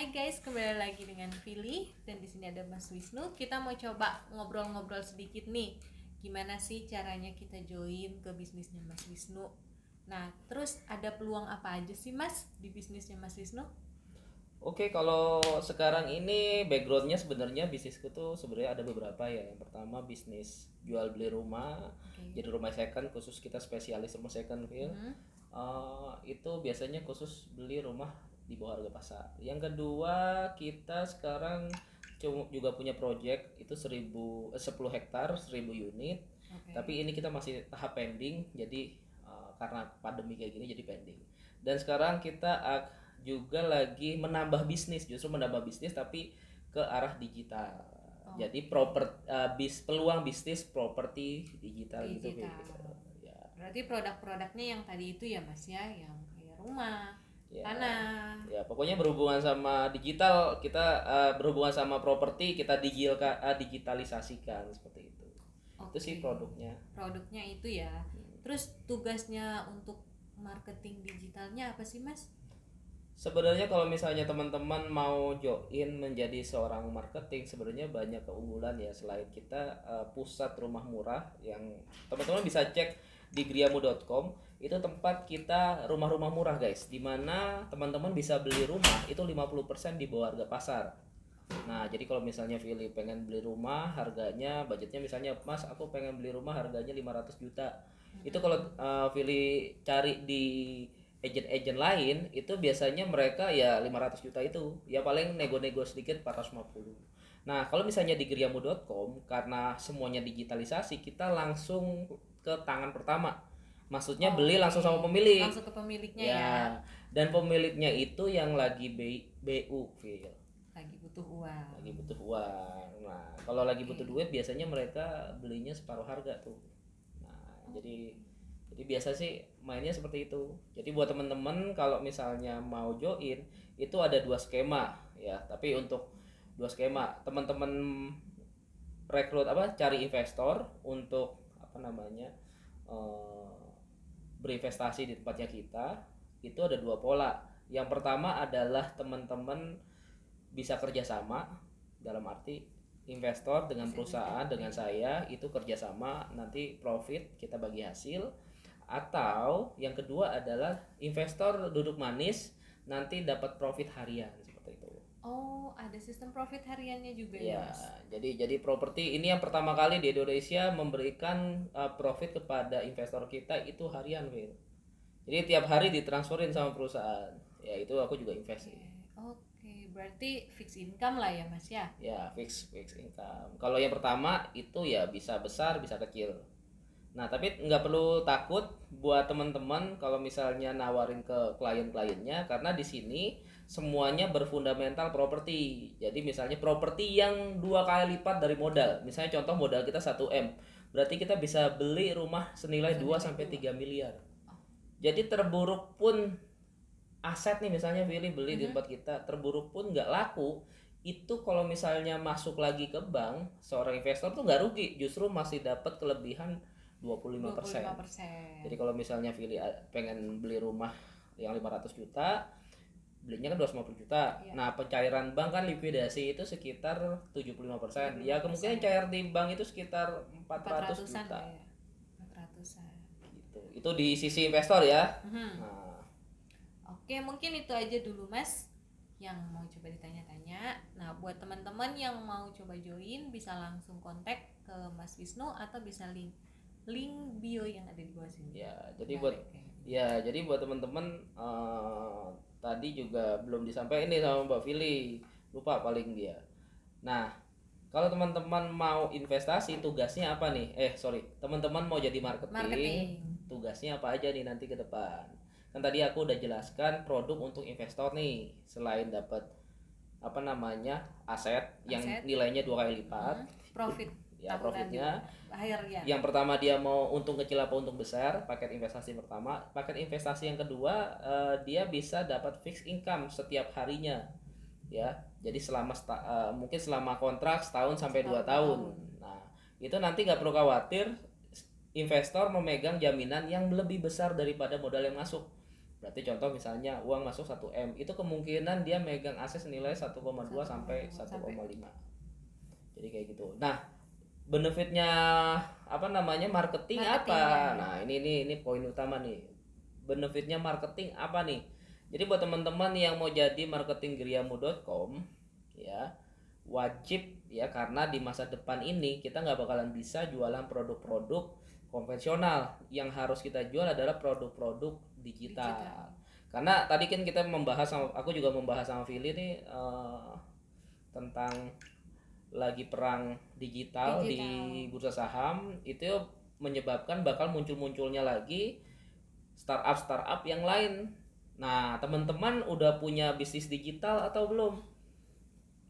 Hai guys, kembali lagi dengan Vili dan di sini ada Mas Wisnu. Kita mau coba ngobrol-ngobrol sedikit nih. Gimana sih caranya kita join ke bisnisnya Mas Wisnu? Nah, terus ada peluang apa aja sih Mas di bisnisnya Mas Wisnu? Oke, kalau sekarang ini backgroundnya sebenarnya bisnisku tuh sebenarnya ada beberapa ya. Yang pertama bisnis jual beli rumah, Oke. jadi rumah second khusus kita spesialis rumah second feel. Itu biasanya khusus beli rumah di bawah harga pasar. Yang kedua kita sekarang juga punya project itu 10 hektar 1.000 unit. Oke. Tapi ini kita masih tahap pending, jadi karena pandemi kayak gini jadi pending. Dan sekarang kita juga lagi menambah bisnis, justru menambah bisnis tapi ke arah digital. Jadi peluang bisnis properti digital gitu Digital. ya. Berarti produk-produknya yang tadi itu ya Mas ya, yang kayak rumah, Ya, tanah. ya pokoknya berhubungan sama digital kita berhubungan sama properti kita digitalisasikan seperti itu. Itu Oke. sih produknya. Produknya itu ya. Terus tugasnya untuk marketing digitalnya apa sih Mas? Sebenarnya kalau misalnya teman-teman mau join menjadi seorang marketing, sebenarnya banyak keunggulan ya selain kita pusat rumah murah yang teman-teman bisa cek di griamu.com. Itu tempat kita rumah-rumah murah guys, dimana teman-teman bisa beli rumah itu 50% di bawah harga pasar. Nah, jadi kalau misalnya Vili pengen beli rumah, harganya budgetnya misalnya, Mas, aku pengen beli rumah harganya 500 juta. Itu kalau Vili cari di agent-agent lain, itu biasanya mereka ya 500 juta itu. Ya paling nego-nego sedikit 450. Nah, kalau misalnya di griamu.com karena semuanya digitalisasi, kita langsung ke tangan pertama. Maksudnya beli langsung sama pemilik. Langsung ke pemiliknya ya. Ya, dan pemiliknya itu yang lagi BU, Phil. Lagi butuh uang. Lagi butuh uang. Nah, kalau lagi butuh duit biasanya mereka belinya separuh harga tuh. Nah, jadi biasa sih mainnya seperti itu. Jadi buat temen-temen kalau misalnya mau join itu ada dua skema ya. Tapi untuk dua skema teman-teman rekrut apa cari investor untuk apa namanya eh, berinvestasi di tempatnya kita itu ada dua pola. Yang pertama adalah teman-teman bisa kerjasama dalam arti investor dengan perusahaan dengan saya itu kerjasama nanti profit kita bagi hasil, atau yang kedua adalah investor duduk manis nanti dapat profit harian seperti itu. Oh, ada sistem profit hariannya juga ya Ya, Mas. jadi properti ini yang pertama kali di Indonesia memberikan profit kepada investor kita itu harian, Will. Jadi tiap hari ditransferin sama perusahaan. Ya itu aku juga invest sih. Oke, berarti fixed income lah ya Mas ya. Ya fix income. Kalau yang pertama itu ya bisa besar bisa kecil. Nah tapi nggak perlu takut buat teman-teman kalau misalnya nawarin ke klien-kliennya karena di sini semuanya berfundamental properti. Jadi misalnya properti yang 2 kali lipat dari modal. Misalnya contoh modal kita 1 M, berarti kita bisa beli rumah senilai 2 sampai 3 miliar. Jadi terburuk pun aset nih misalnya Willy beli di tempat kita terburuk pun nggak laku, itu kalau misalnya masuk lagi ke bank seorang investor tuh nggak rugi, justru masih dapat kelebihan 25%. 25%. Jadi kalau misalnya Willy pengen beli rumah yang 500 juta belinya kan 250 juta. Nah, pencairan bank kan likuidasi itu sekitar 75%. Ya, kemungkinan cair di bank itu sekitar 400 juta. Ya. 400-an. Gitu. Itu di sisi investor ya. Nah, Oke, mungkin itu aja dulu Mas yang mau coba ditanya-tanya. Nah, buat teman-teman yang mau coba join bisa langsung kontak ke Mas Wisnu atau bisa link bio yang ada di bawah sini. Jadi buat teman-teman tadi juga belum disampaikan nih sama Mbak Vili, lupa paling dia. Nah, kalau teman-teman mau investasi tugasnya apa nih? Teman-teman mau jadi marketing, tugasnya apa aja nih nanti ke depan? Kan tadi aku udah jelaskan produk untuk investor nih, selain dapat apa namanya aset yang nilainya 2 kali lipat, profit ya profitnya akhirnya. Yang pertama dia mau untung kecil apa untung besar, paket investasi pertama. Paket investasi yang kedua dia bisa dapat fixed income setiap harinya ya. Jadi mungkin selama kontrak setahun sampai 2 tahun. Nah itu nanti nggak perlu khawatir, investor memegang jaminan yang lebih besar daripada modal yang masuk. Berarti contoh misalnya uang masuk 1 M, itu kemungkinan dia megang aset senilai 1,2 sampai 1,5. Jadi kayak gitu. Nah, benefitnya apa namanya marketing apa? Nah, ini poin utama nih. Benefitnya marketing apa nih? Jadi buat teman-teman yang mau jadi marketing geriamu.com ya, wajib ya, karena di masa depan ini kita nggak bakalan bisa jualan produk-produk konvensional. Yang harus kita jual adalah produk-produk digital. Karena tadi kan kita membahas sama, aku juga membahas sama Vili nih tentang lagi perang digital di bursa saham, itu menyebabkan bakal muncul-munculnya lagi startup yang lain. Nah, teman-teman udah punya bisnis digital atau belum?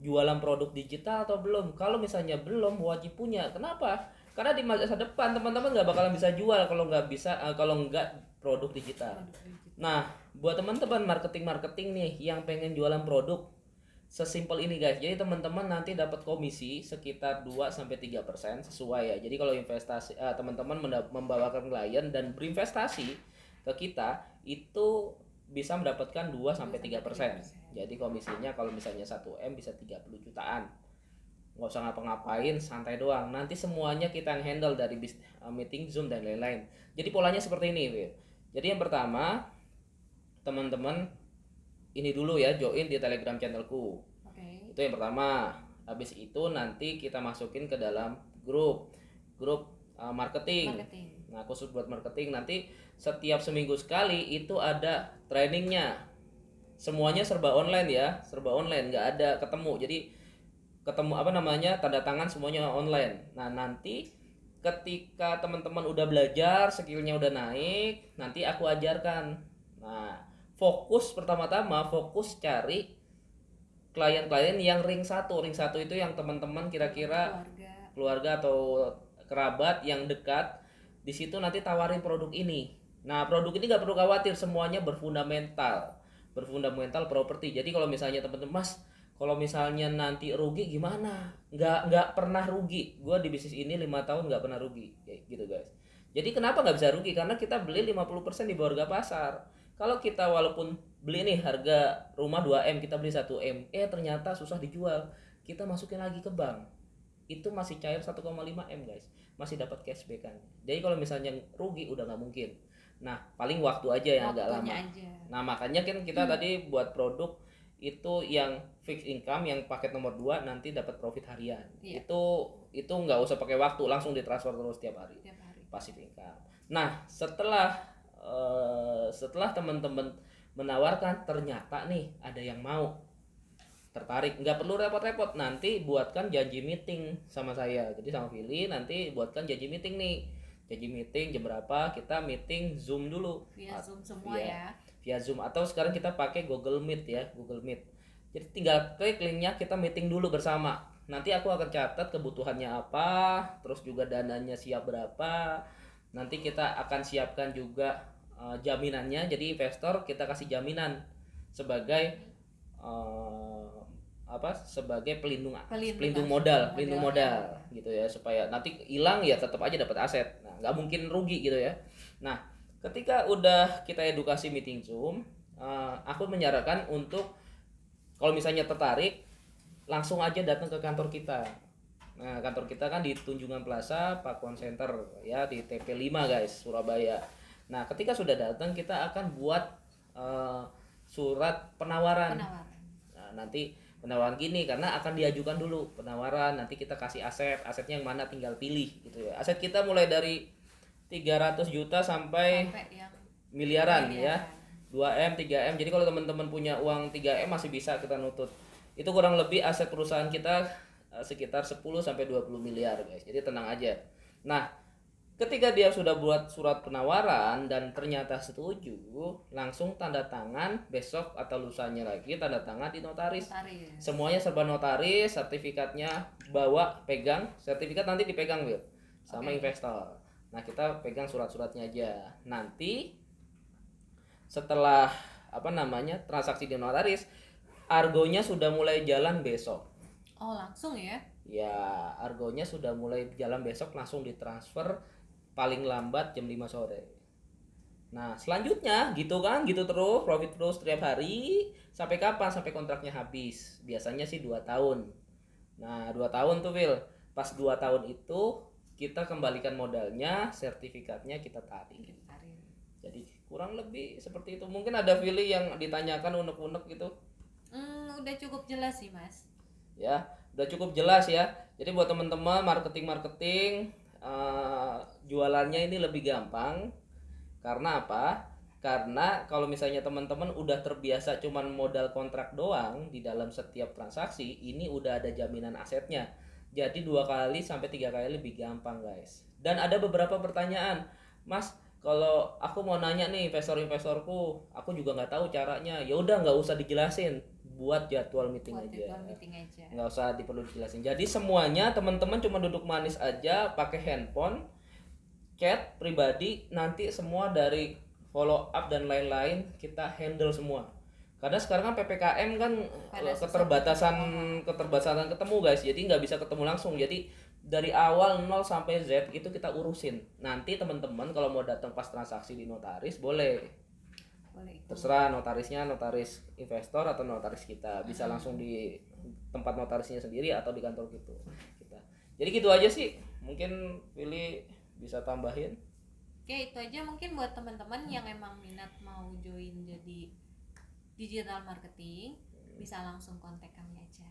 Jualan produk digital atau belum? Kalau misalnya belum, wajib punya. Kenapa? Karena di masa depan teman-teman nggak bakalan bisa jual kalau nggak produk digital. Nah, buat teman-teman marketing nih yang pengen jualan produk, sesimpel ini guys. Jadi teman-teman nanti dapat komisi sekitar 2-3% sesuai ya. Jadi kalau investasi teman-teman membawakan klien dan berinvestasi ke kita, itu bisa mendapatkan 2-3%. Jadi komisinya kalau misalnya 1M bisa 30 jutaan. Nggak usah ngapa-ngapain, santai doang. Nanti semuanya kita yang handle dari meeting, Zoom dan lain-lain. Jadi polanya seperti ini, Will. Jadi yang pertama, teman-teman ini dulu ya, join di Telegram channelku. Itu yang pertama. Habis itu nanti kita masukin ke dalam grup marketing. Nah, khusus buat marketing, nanti setiap seminggu sekali itu ada trainingnya. Semuanya serba online ya, serba online, nggak ada ketemu. Jadi ketemu tanda tangan semuanya online. Nah, nanti ketika teman-teman udah belajar, skillnya udah naik, nanti aku ajarkan. Nah, pertama-tama fokus cari klien-klien yang ring 1 itu yang teman-teman kira-kira keluarga atau kerabat yang dekat. Di situ nanti tawarin produk ini. Nah, produk ini nggak perlu khawatir, semuanya berfundamental properti. Jadi kalau misalnya teman-teman, Mas, kalau misalnya nanti rugi gimana? Nggak pernah rugi. Gua di bisnis ini 5 tahun nggak pernah rugi, kayak gitu guys. Jadi kenapa nggak bisa rugi? Karena kita beli 50% di bawah harga pasar. Kalau kita walaupun beli nih harga rumah 2M, kita beli 1M, ternyata susah dijual, kita masukin lagi ke bank, itu masih cair 1,5M guys, masih dapat cashback kan. Jadi kalau misalnya rugi udah nggak mungkin. Nah, paling waktu aja yang agak lama. Nah, makanya kan kita tadi buat produk itu yang fixed income, yang paket nomor 2 nanti dapat profit harian. Itu nggak usah pakai waktu, langsung ditransfer terus tiap hari. Passive income. Nah, setelah teman-teman menawarkan, ternyata nih ada yang mau tertarik, nggak perlu repot-repot, nanti buatkan janji meeting sama saya. Jadi sama Vili nanti buatkan janji meeting nih. Janji meeting jam berapa, kita meeting Zoom dulu. Via Zoom semua ya. Via Zoom, atau sekarang kita pakai Google Meet ya, Google Meet. Jadi tinggal klik linknya, kita meeting dulu bersama. Nanti aku akan catat kebutuhannya apa, terus juga dananya siap berapa. Nanti kita akan siapkan juga jaminannya. Jadi investor kita kasih jaminan sebagai sebagai pelindung modal gitu ya, supaya nanti hilang ya tetap aja dapat aset. Nah, nggak mungkin rugi gitu ya. Nah, ketika udah kita edukasi meeting Zoom, aku menyarankan untuk kalau misalnya tertarik, langsung aja datang ke kantor kita. Nah, kantor kita kan di Tunjungan Plaza, Pakuan Center ya, di TP5 guys, Surabaya. Nah, ketika sudah datang, kita akan buat surat penawaran. Nah, nanti penawaran gini, karena akan diajukan dulu penawaran, nanti kita kasih asetnya yang mana tinggal pilih gitu ya. Aset kita mulai dari 300 juta sampai miliaran ya. 2M, 3M. Jadi kalau teman-teman punya uang 3M masih bisa kita nutut. Itu kurang lebih aset perusahaan kita sekitar 10 sampai 20 miliar guys. Jadi tenang aja. Nah, ketika dia sudah buat surat penawaran dan ternyata setuju, langsung tanda tangan, besok atau lusanya lagi tanda tangan di notaris. Semuanya serba notaris, sertifikatnya bawa, pegang. Sertifikat nanti dipegang Will sama investor. Nah, kita pegang surat-suratnya aja. Nanti setelah transaksi di notaris, argonya sudah mulai jalan besok. Oh, langsung ya? Ya, argonya sudah mulai jalan besok, langsung ditransfer paling lambat jam 5 sore. Nah, selanjutnya gitu kan, gitu terus, profit terus setiap hari sampai kapan? Sampai kontraknya habis. Biasanya sih 2 tahun. Nah, 2 tahun tuh, Will. Pas 2 tahun itu kita kembalikan modalnya, sertifikatnya kita tarik. Tarik. Jadi kurang lebih seperti itu. Mungkin ada Willy yang ditanyakan unek-unek gitu. Udah cukup jelas sih mas. Ya, udah cukup jelas ya. Jadi buat teman-teman marketing jualannya ini lebih gampang. Karena apa? Karena kalau misalnya teman-teman udah terbiasa cuman modal kontrak doang di dalam setiap transaksi, ini udah ada jaminan asetnya. Jadi 2 kali sampai 3 kali lebih gampang, guys. Dan ada beberapa pertanyaan, Mas. Kalau aku mau nanya nih investor-investorku, aku juga nggak tahu caranya. Ya udah nggak usah dijelasin, buat jadwal meeting Buat aja. jadwal meeting aja. Nggak usah diperlu dijelasin. Jadi semuanya teman-teman cuma duduk manis aja, pakai handphone, chat pribadi, nanti semua dari follow up dan lain-lain kita handle semua. Karena sekarang kan PPKM kan Pada keterbatasan ketemu guys, jadi nggak bisa ketemu langsung. Jadi dari awal 0 sampai Z itu kita urusin. Nanti teman-teman kalau mau datang pas transaksi di notaris boleh. Boleh ikut. Terserah notarisnya notaris investor atau notaris kita, bisa langsung di tempat notarisnya sendiri atau di kantor gitu kita. Jadi gitu aja sih, mungkin pilih bisa tambahin. Oke, itu aja mungkin buat teman-teman yang emang minat mau join jadi digital marketing, bisa langsung kontak kami aja.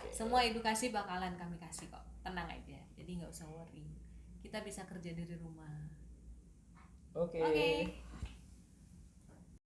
Semua edukasi bakalan kami kasih kok, tenang aja. Jadi nggak usah worry. Kita bisa kerja dari rumah. Oke. Oke.